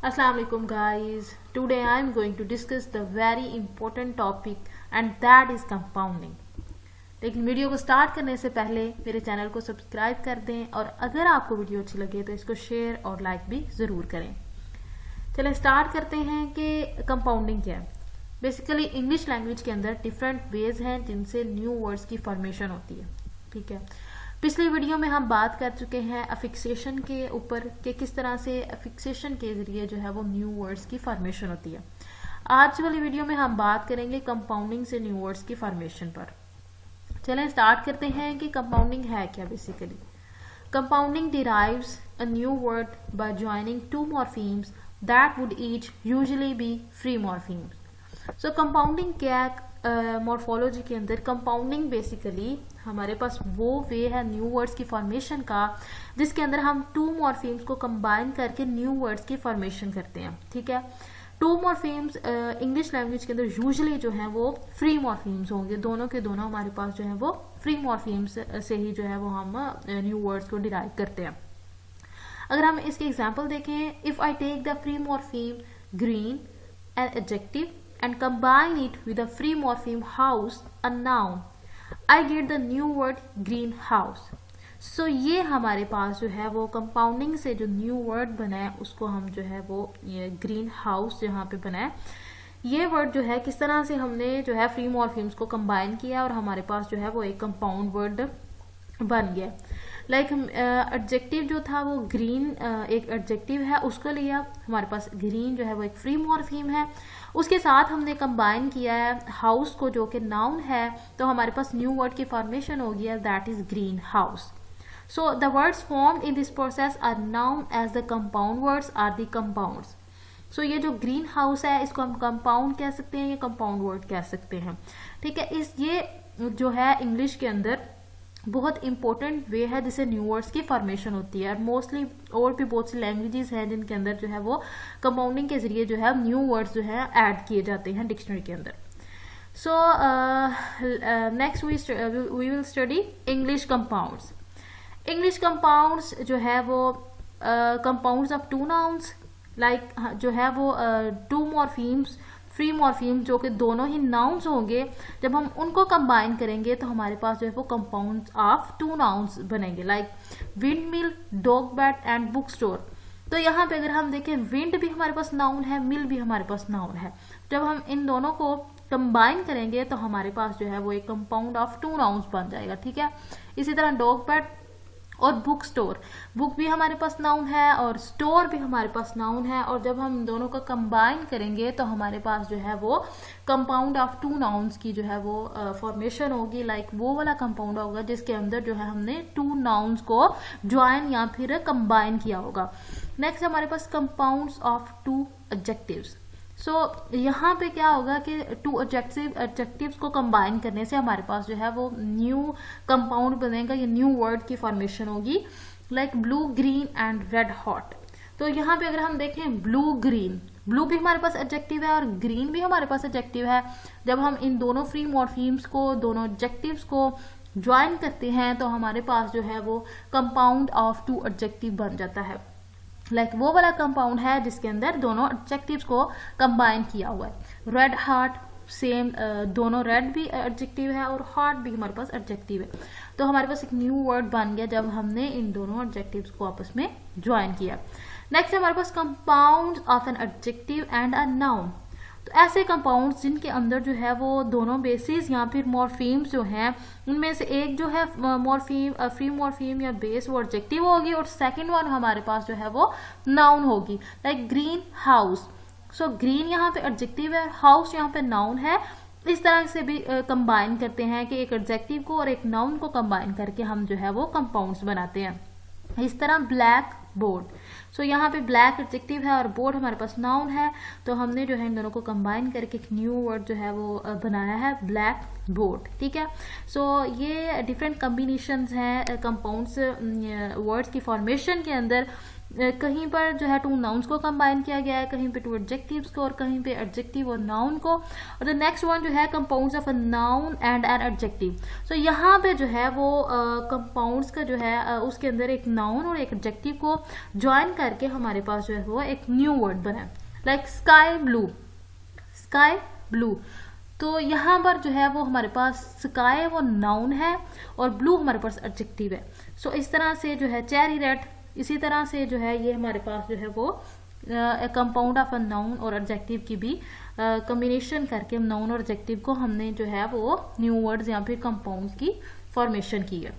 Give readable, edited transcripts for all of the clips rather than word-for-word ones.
Assalamu alaikum guys. Today I am going to discuss the very important topic and that is compounding. लेकिन video को start करने से पहले मेरे channel को सब्सक्राइब कर दें और अगर आपको वीडियो अच्छी लगे तो इसको शेयर और लाइक भी ज़रूर करें। चलिए स्टार्ट करते हैं कि कंपाउंडिंग क्या है। बेसिकली इंग्लिश लैंग्वेज के अंदर डिफरेंट वेज हैं जिनसे न्यू वर्ड्स की फॉर्मेशन होती है। ठीक है, पिछली वीडियो में हम बात कर चुके हैं अफिक्सेशन के ऊपर कि किस तरह से अफिक्सेशन के जरिए जो है वो न्यू वर्ड्स की फॉर्मेशन होती है। आज वाली वीडियो में हम बात करेंगे कंपाउंडिंग से न्यू वर्ड्स की फॉर्मेशन पर। चलें स्टार्ट करते हैं कि कंपाउंडिंग है क्या। Basically compounding derives a new word by joining two morphemes that would each usually B free morphemes. So compounding क्या मॉर्फोलॉजी के अंदर कंपाउंडिंग बेसिकली हमारे पास वो वे है न्यू वर्ड्स की फॉर्मेशन का जिसके अंदर हम टू मॉर्फीम्स को कंबाइन करके न्यू वर्ड्स की फॉर्मेशन करते हैं। ठीक है, टू मॉर्फीम्स इंग्लिश लैंग्वेज के अंदर यूजुअली जो है वो फ्री मॉर्फीम्स होंगे। दोनों के दोनों हमारे पास जो है वो फ्री मॉर्फीम्स से ही जो है वो हम न्यू वर्ड्स को डिराइव करते हैं। अगर हम इसके एग्जाम्पल देखें, if I take the free morpheme green an adjective and combine it with a free morpheme house, a noun, I get the new word greenhouse. So ये हमारे पास जो है वो कंपाउंडिंग से जो न्यू वर्ड बना है उसको हम जो है वो ये ग्रीन हाउस यहाँ पे बना है। ये वर्ड जो है किस तरह से हमने जो है फ्री मॉर्फीम्स को कंबाइन किया और हमारे पास जो है वो एक कंपाउंड वर्ड बन गया। लाइक एडजेक्टिव जो था वो ग्रीन एक एडजेक्टिव है, उसको लिया, हमारे पास ग्रीन जो है वो एक फ्री मॉर्फीम है, उसके साथ हमने कंबाइन किया है हाउस को जो कि नाउन है, तो हमारे पास न्यू वर्ड की फॉर्मेशन हो गया that is greenhouse. So the words formed in this process are known as the compound words or the compounds. So ये जो ग्रीन हाउस है इसको हम कंपाउंड कह सकते हैं या कंपाउंड वर्ड कह सकते हैं। ठीक है, इस ये जो है इंग्लिश के अंदर बहुत इंपॉर्टेंट वे है जिससे न्यू वर्ड्स की फॉर्मेशन होती है। और मोस्टली और भी बहुत सी लैंग्वेजेस हैं जिनके अंदर जो है वो कंपाउंडिंग के जरिए जो है न्यू वर्ड्स जो है ऐड किए जाते हैं डिक्शनरी के अंदर। So next we will study English compounds. English compounds जो है वो compounds of two nouns like जो है वो टू मॉर्फीम्स फ्री मॉर्फीम जो कि दोनों ही नाउन्स होंगे, जब हम उनको कंबाइन करेंगे तो हमारे पास जो है वो कंपाउंड ऑफ टू नाउन्स बनेंगे like wind mill, dog bat and book store. तो यहाँ पे अगर हम देखें विंड भी हमारे पास नाउन है, मिल भी हमारे पास नाउन है। जब हम इन दोनों को कंबाइन करेंगे तो हमारे पास जो है वो एक कंपाउंड ऑफ टू नाउन्स बन जाएगा। ठीक है, इसी तरह डॉग बैट और बुक स्टोर, बुक भी हमारे पास नाउन है और स्टोर भी हमारे पास नाउन है, और जब हम दोनों को कंबाइन करेंगे तो हमारे पास जो है वो कंपाउंड ऑफ टू नाउन्स की जो है वो फॉर्मेशन होगी। लाइक वो वाला कंपाउंड होगा जिसके अंदर जो है हमने टू नाउन्स को ज्वाइन या फिर कंबाइन किया होगा। नेक्स्ट हमारे पास कंपाउंड्स ऑफ टू एडजेक्टिव्स। सो यहाँ पे क्या होगा कि टू एडजेक्टिव्स को कंबाइन करने से हमारे पास जो है वो न्यू कंपाउंड बनेगा, ये न्यू वर्ड की फॉर्मेशन होगी like blue, green and red hot. तो यहाँ पे अगर हम देखें ब्लू ग्रीन, ब्लू भी हमारे पास एडजेक्टिव है और ग्रीन भी हमारे पास एडजेक्टिव है। जब हम इन दोनों फ्री मॉर्फीम्स को, दोनों एडजेक्टिव्स को ज्वाइन करते हैं तो हमारे पास जो है वो कंपाउंड ऑफ टू एडजेक्टिव बन जाता है। लाइक वो वाला कंपाउंड है जिसके अंदर दोनों एडजेक्टिव्स को कंबाइन किया हुआ है। रेड हार्ट सेम, दोनों रेड भी एडजेक्टिव है और हार्ट भी हमारे पास एडजेक्टिव है। तो हमारे पास एक न्यू वर्ड बन गया जब हमने इन दोनों एडजेक्टिव्स को आपस में ज्वाइन किया। नेक्स्ट हमारे पास compound of an adjective and a noun. तो ऐसे कंपाउंड्स जिनके अंदर जो है वो दोनों बेसिस या फिर मॉर्फीम्स जो हैं उनमें से एक जो है मॉर्फीम फ्री मॉर्फीम या बेस वो एडजेक्टिव होगी और सेकंड वन हमारे पास जो है वो नाउन होगी like green house. So green यहाँ पे एडजेक्टिव है, हाउस यहाँ पे नाउन है। इस तरह से भी कंबाइन करते हैं कि एक एडजेक्टिव को और एक नाउन को कंबाइन करके हम जो है वो कंपाउंड्स बनाते हैं। इस तरह ब्लैक बोर्ड, सो यहाँ पे ब्लैक एडजेक्टिव है और बोर्ड हमारे पास नाउन है, तो हमने जो है इन दोनों को कंबाइन करके एक न्यू वर्ड जो है वो बनाया है ब्लैक बोर्ड। ठीक है, सो ये डिफरेंट कॉम्बिनेशंस हैं कंपाउंड्स वर्ड्स की फॉर्मेशन के अंदर। कहीं पर जो है 2 नाउन्स को कंबाइन किया गया है, कहीं पे 2 एडजेक्टिव्स को, और कहीं पे एडजेक्टिव और नाउन को। और द नेक्स्ट वन जो है compounds of a noun and an adjective. So यहाँ पे जो है वो कंपाउंड्स का जो है उसके अंदर एक नाउन और एक एडजेक्टिव को ज्वाइन करके हमारे पास जो है वो एक न्यू वर्ड बना है, like sky blue. Sky blue, तो यहाँ पर जो है वो हमारे पास स्काई वो नाउन है और ब्लू हमारे पास एडजेक्टिव है। सो इस तरह से जो है चेरी रेड, इसी तरह से जो है ये हमारे पास जो है वो कंपाउंड ऑफ अ नाउन और एडजेक्टिव की भी कॉम्बिनेशन करके नाउन और एडजेक्टिव को हमने जो है वो न्यू वर्ड्स यहाँ पे कंपाउंड की फॉर्मेशन की है।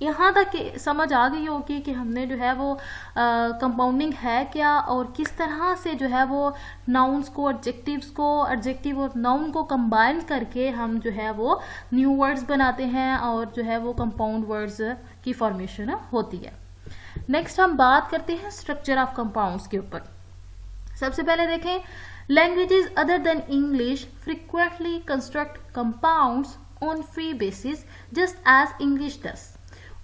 यहाँ तक समझ आ गई होगी कि हमने जो है वो कंपाउंडिंग है क्या और किस तरह से जो है वो नाउन्स को एडजेक्टिव और नाउन को कंबाइन करके हम जो है वो न्यू वर्ड्स बनाते हैं और जो है वो कंपाउंड वर्ड्स की फॉर्मेशन होती है। नेक्स्ट हम बात करते हैं स्ट्रक्चर ऑफ कंपाउंड्स के ऊपर। सबसे पहले देखें, languages other than English frequently construct compounds on free basis just as English does.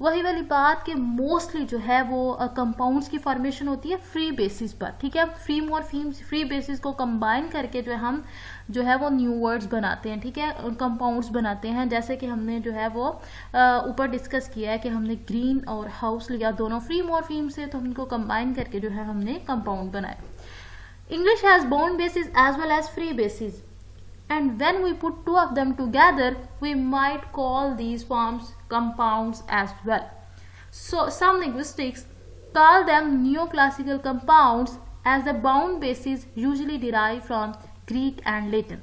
वही वाली बात कि मोस्टली जो है वो कंपाउंड्स की फॉर्मेशन होती है फ्री बेसिस पर, ठीक है। फ्री मॉर्फीम्स, फ्री बेसिस को कंबाइन करके जो है हम जो है वो न्यू वर्ड्स बनाते हैं, ठीक है, कंपाउंड्स बनाते हैं। जैसे कि हमने जो है वो ऊपर डिस्कस किया है कि हमने ग्रीन और हाउस लिया, दोनों फ्री मॉर्फीम से, तो उनको कंबाइन करके जो है हमने कंपाउंड बनाए। English has bound bases as well as free bases, and when we put 2 of them together we might call these forms compounds as well. So some linguists call them neoclassical compounds as the bound bases usually derive from Greek and Latin.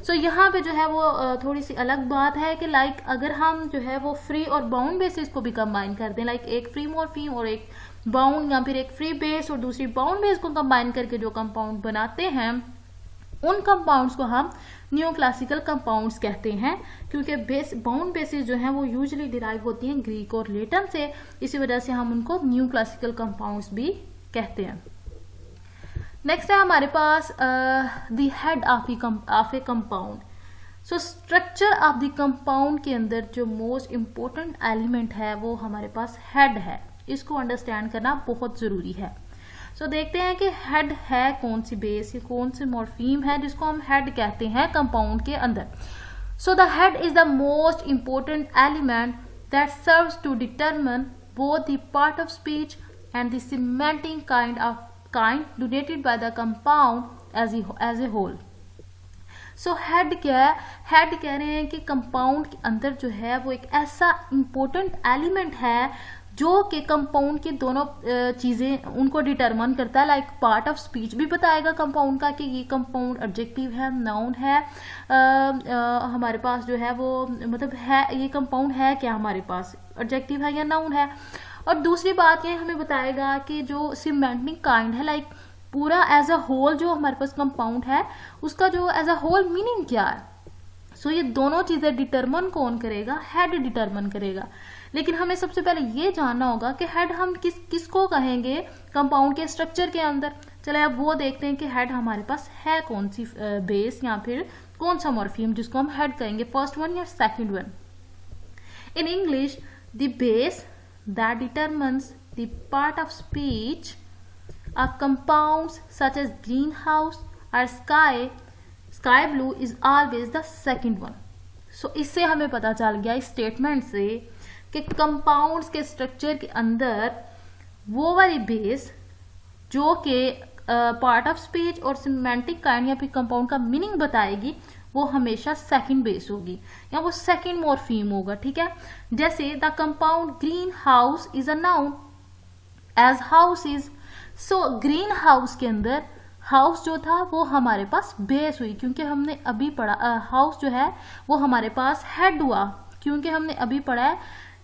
So यहाँ पे जो है वो थोड़ी सी अलग बात है कि लाइक अगर हम जो है वो फ्री और बाउंड बेसिस को भी कंबाइन कर दें, लाइक एक फ्री मॉर्फीम और एक बाउंड, या फिर एक फ्री बेस और दूसरी बाउंड बेस को कंबाइन करके जो कंपाउंड बनाते हैं, उन कंपाउंड्स को हम न्यू क्लासिकल कंपाउंड्स कहते हैं, क्योंकि बाउंड बेसिस जो हैं वो यूजुअली डिराइव होती हैं ग्रीक और लेटन से, इसी वजह से हम उनको न्यू क्लासिकल कंपाउंड्स भी कहते हैं। नेक्स्ट है हमारे पास the head of a compound. So structure of the compound के अंदर जो मोस्ट इम्पोर्टेंट एलिमेंट है वो हमारे पास हेड है। इसको अंडरस्टैंड करना बहुत जरूरी है। सो देखते हैं कि हेड है कौन सी बेस, कौन सी मॉर्फीम है जिसको हम हेड कहते हैं कंपाउंड के अंदर। So the head is the most important element that serves to determine both the part of speech and the semantic kind donated by the compound as a whole. So head क्या है? Head कह रहे हैं कि compound के अंदर जो है वो एक ऐसा इम्पोर्टेंट एलिमेंट है जो कि कंपाउंड की दोनों चीज़ें उनको डिटरमाइन करता है। लाइक पार्ट ऑफ स्पीच भी बताएगा कंपाउंड का कि ये कंपाउंड एडजेक्टिव है, नाउन है, हमारे पास जो है वो मतलब है ये कंपाउंड है क्या, हमारे पास एडजेक्टिव है या नाउन है। और दूसरी बात ये हमें बताएगा कि जो सिमेंटिक काइंड है, लाइक पूरा एज अ होल जो हमारे पास कंपाउंड है उसका जो एज अ होल मीनिंग क्या है। सो ये दोनों चीज़ें डिटरमिन कौन करेगा? हेड डिटरमिन करेगा। लेकिन हमें सबसे पहले ये जानना होगा कि हेड हम किसको कहेंगे कंपाउंड के स्ट्रक्चर के अंदर। चले अब वो देखते हैं कि हेड हमारे पास है कौन सी बेस या फिर कौन सा मॉर्फीम जिसको हम हेड कहेंगे, फर्स्ट वन या second one. In English the base that determines the part of speech of compounds such as greenhouse और sky blue is always the second one. So इससे हमें पता चल गया इस स्टेटमेंट से कि कंपाउंड्स के स्ट्रक्चर के अंदर वो वाली बेस जो कि पार्ट ऑफ स्पीच और सिमेंटिक काइंड या फिर कंपाउंड का मीनिंग बताएगी वो हमेशा सेकंड बेस होगी या वो सेकंड मॉर्फीम होगा, ठीक है। जैसे the compound green house is a noun as house is. So green house के अंदर हाउस जो था वो हमारे पास बेस हुई, क्योंकि हमने अभी पढ़ा हाउस जो है वो हमारे पास हेड हुआ, क्योंकि हमने अभी पढ़ा है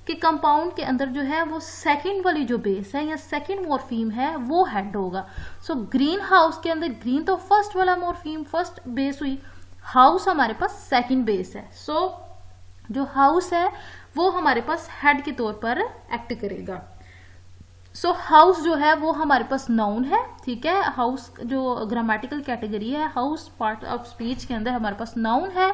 कि कंपाउंड के अंदर जो है वो सेकंड वाली जो बेस है या सेकंड मॉर्फीम है वो हेड होगा। सो ग्रीन हाउस के अंदर ग्रीन तो फर्स्ट वाला मॉर्फीम, फर्स्ट बेस हुई, हाउस हमारे पास सेकंड बेस है। सो जो हाउस है वो हमारे पास हेड के तौर पर एक्ट करेगा। सो हाउस जो है वो हमारे पास नाउन है, ठीक है। हाउस जो ग्रामेटिकल कैटेगरी है, हाउस पार्ट ऑफ स्पीच के अंदर हमारे पास नाउन है,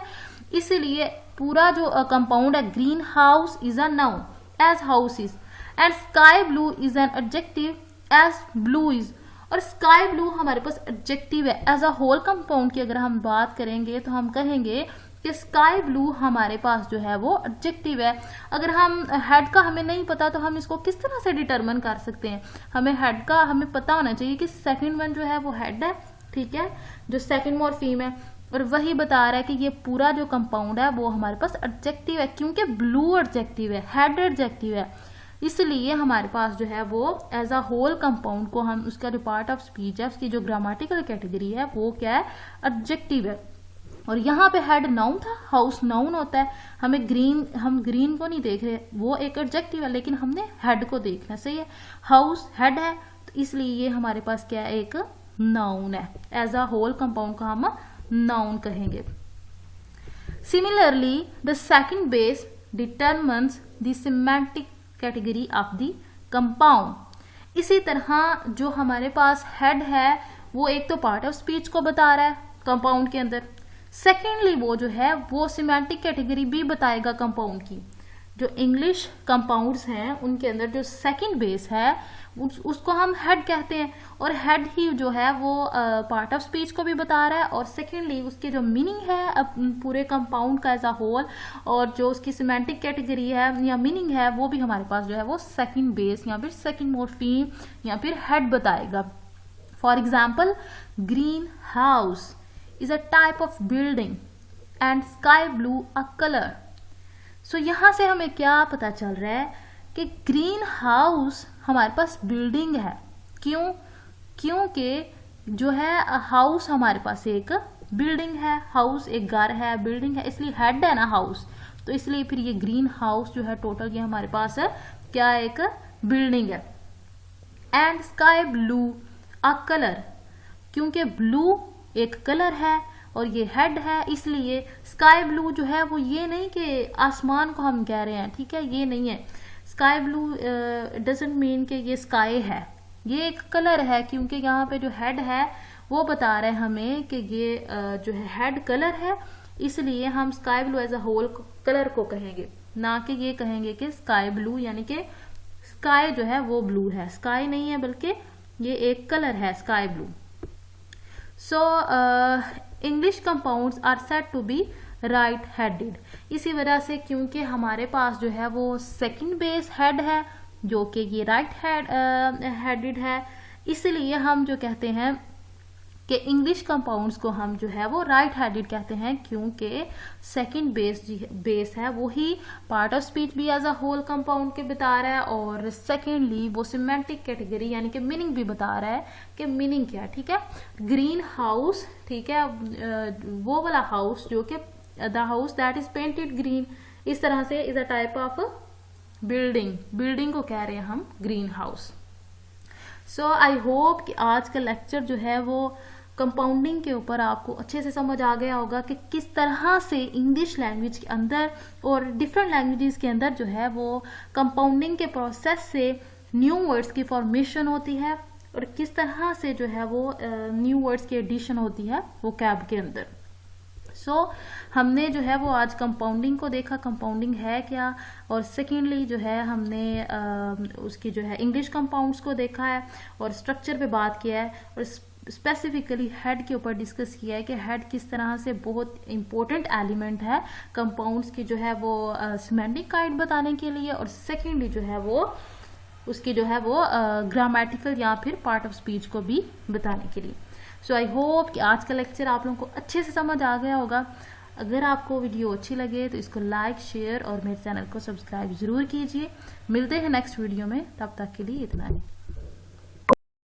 इसीलिए पूरा जो कंपाउंड है green house is a noun as house is, and sky blue is an adjective as blue is, और स्काई ब्लू हमारे पास एडजेक्टिव है। एज अ होल कंपाउंड की अगर हम बात करेंगे तो हम कहेंगे कि स्काई ब्लू हमारे पास जो है वो एडजेक्टिव है। अगर हम हेड का हमें नहीं पता तो हम इसको किस तरह से डिटरमिन कर सकते हैं? हमें हेड का हमें पता होना चाहिए कि सेकंड वन जो है वो हेड है, ठीक है, जो सेकंड मॉर्फीम है, और वही बता रहा है कि ये पूरा जो कंपाउंड है वो हमारे पास एडजेक्टिव है, क्योंकि ब्लू एडजेक्टिव है, हेड एडजेक्टिव है, इसलिए हमारे पास जो है वो एज अ होल कंपाउंड को हम उसका जो पार्ट ऑफ स्पीच है उसकी जो ग्रामेटिकल कैटेगरी है वो क्या है? एडजेक्टिव है। और यहाँ पे हेड नाउन था, हाउस नाउन होता है। हम ग्रीन को नहीं देख रहे, वो एक एडजेक्टिव है, लेकिन हमने हेड को देखना, सही है। हाउस हेड है, तो इसलिए ये हमारे पास क्या है? एक नाउन है। एज अ होल कंपाउंड का हम नाउन कहेंगे। Similarly the second base determines the semantic category of the compound. इसी तरह जो हमारे पास हेड है वो एक तो पार्ट ऑफ स्पीच को बता रहा है कंपाउंड के अंदर, सेकेंडली वो जो है वो सिमेंटिक कैटेगरी भी बताएगा कंपाउंड की। जो इंग्लिश कंपाउंड्स हैं उनके अंदर जो सेकंड बेस है उसको हम हेड कहते हैं, और हेड ही जो है वो पार्ट ऑफ स्पीच को भी बता रहा है, और सेकेंडली उसके जो मीनिंग है पूरे कंपाउंड का एज अ होल, और जो उसकी सिमेंटिक कैटेगरी है या मीनिंग है वो भी हमारे पास जो है वो सेकंड बेस या फिर सेकंड मॉर्फीम या फिर हेड बताएगा। For example, green house is a type of building and sky blue a color। सो यहाँ से हमें क्या पता चल रहा है कि ग्रीन हाउस हमारे पास बिल्डिंग है। क्यों? क्योंकि जो है हाउस हमारे पास एक बिल्डिंग है, हाउस एक घर है, बिल्डिंग है, इसलिए हेड है ना हाउस, तो इसलिए फिर ये ग्रीन हाउस जो है टोटल ये हमारे पास है क्या? एक बिल्डिंग है। And sky blue a colour, क्योंकि ब्लू एक कलर है और ये हेड है, इसलिए स्काई ब्लू जो है वो ये नहीं कि आसमान को हम कह रहे हैं, ठीक है, ये नहीं है। स्काई ब्लू डजंट मीन कि ये स्काई है, ये एक कलर है, क्योंकि यहाँ पे जो हेड है वो बता रहे हैं हमें कि ये जो है हेड कलर है, इसलिए हम sky blue as a whole colour को कहेंगे, ना कि ये कहेंगे कि स्काई ब्लू यानी कि स्काई जो है वो ब्लू है। स्काई नहीं है बल्कि ये एक कलर है sky blue. So English compounds are said to be right headed, इसी वजह से क्योंकि हमारे पास जो है वो सेकंड बेस हेड है जो कि ये राइट हेडेड है, इसलिए हम जो कहते हैं कि इंग्लिश कंपाउंड्स को हम जो है वो राइट हेडेड कहते हैं, क्योंकि सेकंड बेस है वो ही पार्ट ऑफ स्पीच भी एज अ होल कंपाउंड के बता रहा है, और सेकेंडली वो सिमेंटिक कैटेगरी यानी कि मीनिंग भी बता रहा है कि मीनिंग क्या है, ठीक है। ग्रीन हाउस, ठीक है, वो वाला हाउस जो कि the house that is painted green, इस तरह से is a type of building को कह रहे हैं हम green house. So I hope कि आज का लेक्चर जो है वो कंपाउंडिंग के ऊपर आपको अच्छे से समझ आ गया होगा कि किस तरह से इंग्लिश लैंग्वेज के अंदर और डिफरेंट लैंग्वेजेस के अंदर जो है वो कंपाउंडिंग के प्रोसेस से न्यू वर्ड्स की फॉर्मेशन होती है, और किस तरह से जो है वो न्यू वर्ड्स की एडिशन होती है वोकैब के अंदर। सो हमने जो है वो आज कंपाउंडिंग को देखा, कंपाउंडिंग है क्या, और सेकेंडली जो है हमने उसकी जो है इंग्लिश कंपाउंड्स को देखा है और स्ट्रक्चर पे बात किया है, और स्पेसिफिकली हेड के ऊपर डिस्कस किया है कि हेड किस तरह से बहुत इंपॉर्टेंट एलिमेंट है कंपाउंड्स की जो है वो सिमेंटिक काइड बताने के लिए, और सेकेंडली जो है वो उसकी जो है वो ग्रामेटिकल या फिर पार्ट ऑफ स्पीच को भी बताने के लिए। सो आई होप कि आज का लेक्चर आप लोगों को अच्छे से समझ आ गया होगा। अगर आपको वीडियो अच्छी लगे तो इसको लाइक, शेयर और मेरे चैनल को सब्सक्राइब ज़रूर कीजिए। मिलते हैं नेक्स्ट वीडियो में, तब तक के लिए इतना ही।